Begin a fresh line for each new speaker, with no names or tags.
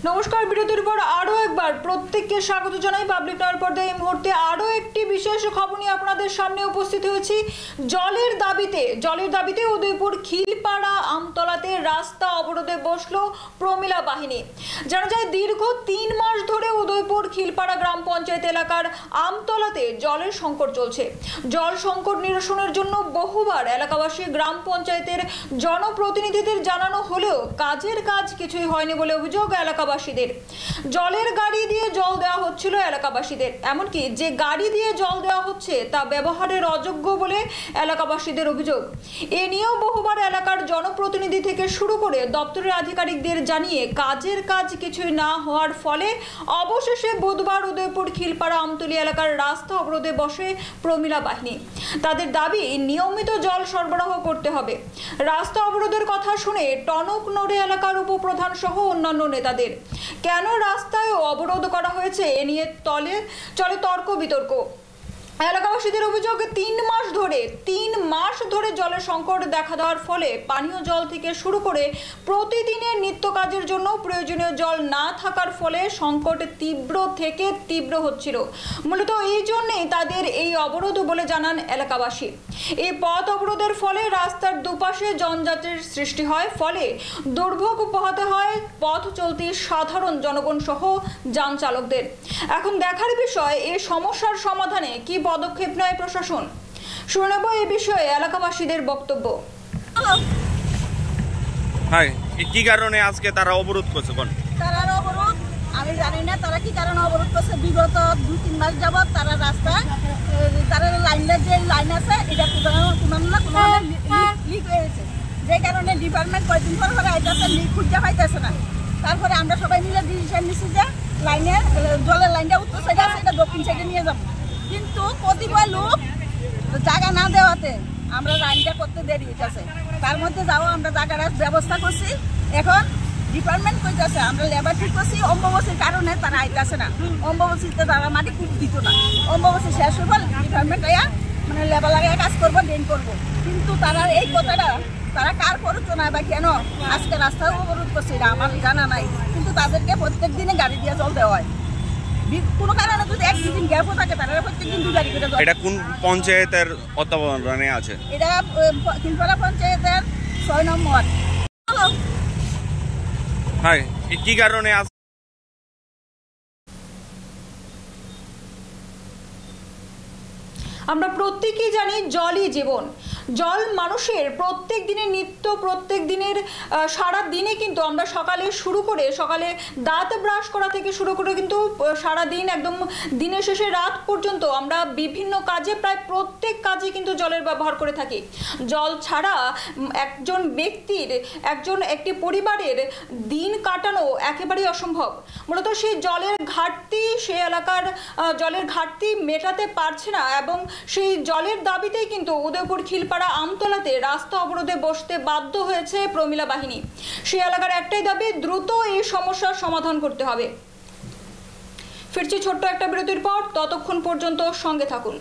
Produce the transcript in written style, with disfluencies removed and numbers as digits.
নমস্কার, বিরতির পর আরো একবার প্রত্যেককে স্বাগত জানাই পাবলিক নয়ের পর্দায়। এই মুহূর্তে আরো একটি বিশেষ খবর নিয়ে আপনাদের সামনে উপস্থিত হয়েছি। জলের দাবিতে উদয়পুর খিলপাড়া আমতলাতে রাস্তা অবরোধে বসলো প্রমিলা বাহিনী। জানা যায় দীর্ঘ 3 মাস ধরে উদয়পুর খিলপাড়া গ্রাম পঞ্চায়েত এলাকার আমতলাতে জলের সংকট চলছে। জল সংকট নিরসনের জন্য বহুবার এলাকাবাসী গ্রাম পঞ্চায়েতের জনপ্রতিনিধিদের জানানো হলেও কাজের কাজ কিছুই হয়নি বলে অভিযোগ এলাকাবাসীদের। জলের গাড়ি দিয়ে জল দেওয়া হচ্ছিল এলাকাবাসীদের, এমনকি যে গাড়ি দিয়ে জল দেওয়া হচ্ছে তা ব্যবহারের অযোগ্য বলে এলাকাবাসীদের অভিযোগ। এ নিয়েও বহুবার এলাকার জনপ্রতিনিধি থেকে শুরু করে দপ্তরের আধিকারিকদের জানিয়ে কাজের কাজ কিছুই না হওয়ার ফলে অবশেষে বুধবার উদয়পুর খিলপাড়া আমতলী এলাকার রাস্তা অবরোধে বসে প্রমিলা বাহিনী। তাদের দাবি নিয়মিত জল সরবরাহ করতে হবে। রাস্তা অবরোধের কথা শুনে টনক নড়ে এলাকার উপপ্রধান সহ অন্যান্য নেতাদের। কেন রাস্তায় অবরোধ করা হয়েছে এ নিয়ে চলে তর্ক বিতর্ক। এলাকাবাসীদের অভিযোগ 3 মাস ধরে জলের সংকট দেখা দেওয়ার ফলে পানীয় জল থেকে শুরু করে প্রতিদিনের নিত্য কাজের জন্য প্রয়োজনীয় জল না থাকার ফলে সংকট তীব্র থেকে তীব্র হচ্ছিল। মূলত এই জন্যই তাদের এই অবরোধ বলে জানান এলাকাবাসী। এই পথ অবরোধের ফলে রাস্তার দুপাশে যানজটের সৃষ্টি হয়, ফলে দুর্ভোগ পোহাতে হয় পথ চলতি সাধারণ জনগণ সহ যান চালকদের। এখন দেখার বিষয় এই সমস্যার সমাধানে কি পদক্ষেপ নেয় প্রশাসন। শুনব এই বিষয়ে এলাকাবাসীদের বক্তব্য।
কি কারণে আজকে তারা অবরোধ করছে?
আমি জানি না তারা কি কারণে অবরোধ করছে। বিগত 2-3 মাস যাবৎ তারা রাস্তায় তারা যে লাইন আছে এটা লিক হয়েছে, যে কারণে ডিপার্টমেন্ট কয়েকদিন পর আইতেছে লিক খুঁজে পাইতেছে না। তারপরে আমরা সবাই মিলে ডিসিশন নিচ্ছি যে জলের লাইনটা উত্তর সাইডে আছে, এটা দক্ষিণ সাইডে নিয়ে যাবো। কিন্তু কতিপয় লোক জায়গা না দেওয়াতে আমরা লাইনটা করতে দেরি হইতেছে। তার মধ্যে যাও আমরা জায়গার ব্যবস্থা করছি। এখন ডিপার্টমেন্ট কইতেছে আমরা লেবার ঠিক করছি, অম্বুবাসীর কারণে তারা আইতেছে না। অম্বুবাসীতে তারা মাটি খুব দিত না। অম্বুবাসী শেষ হয়ে গেল, ডিপার্টমেন্ট আয়া লেবার লাগিয়ে কাজ করবো, ড্রেন করবো। কিন্তু তারা এই কথাটা তারা কার করতো না বা কেন আজকে রাস্তায় অবরোধ করছে এটা আমার জানা নাই। কিন্তু তাদেরকে প্রত্যেক দিনে গাড়ি দিয়ে জল দেওয়া হয়। কোনো কারণে যদি 1-2 দিন গ্যাপও থাকে তারা প্রত্যেকদিন 2 গাড়ি করে জল।
এটা কোন পঞ্চায়েতের তত্ত্বাবধানে আছে?
এটা খিলপাড়া পঞ্চায়েতের 6 নম্বর।
কি কারণে
আমরা প্রত্যেকেই জানি জলই জীবন। জল মানুষের প্রত্যেক দিনের সারা দিনে কিন্তু আমরা সকালে দাঁত ব্রাশ করা থেকে শুরু করে কিন্তু সারা দিন একদম দিনের শেষে রাত পর্যন্ত আমরা বিভিন্ন কাজে প্রায় প্রত্যেক কাজে কিন্তু জলের ব্যবহার করে থাকি। জল ছাড়া একটি পরিবারের দিন কাটানো একেবারেই অসম্ভব। মূলত সেই এলাকার জলের ঘাটতি মেটাতে পারছে না এবং সেই জলের দাবিতেই কিন্তু উদয়পুর খিলপাড়া আমতলাতে রাস্তা অবরোধে বসতে বাধ্য হয়েছে প্রমিলা বাহিনী। সেই এলাকার একটাই দাবি, দ্রুত এই সমস্যার সমাধান করতে হবে। ফিরছি ছোট্ট একটা বিরতির পর, ততক্ষণ পর্যন্ত সঙ্গে থাকুন।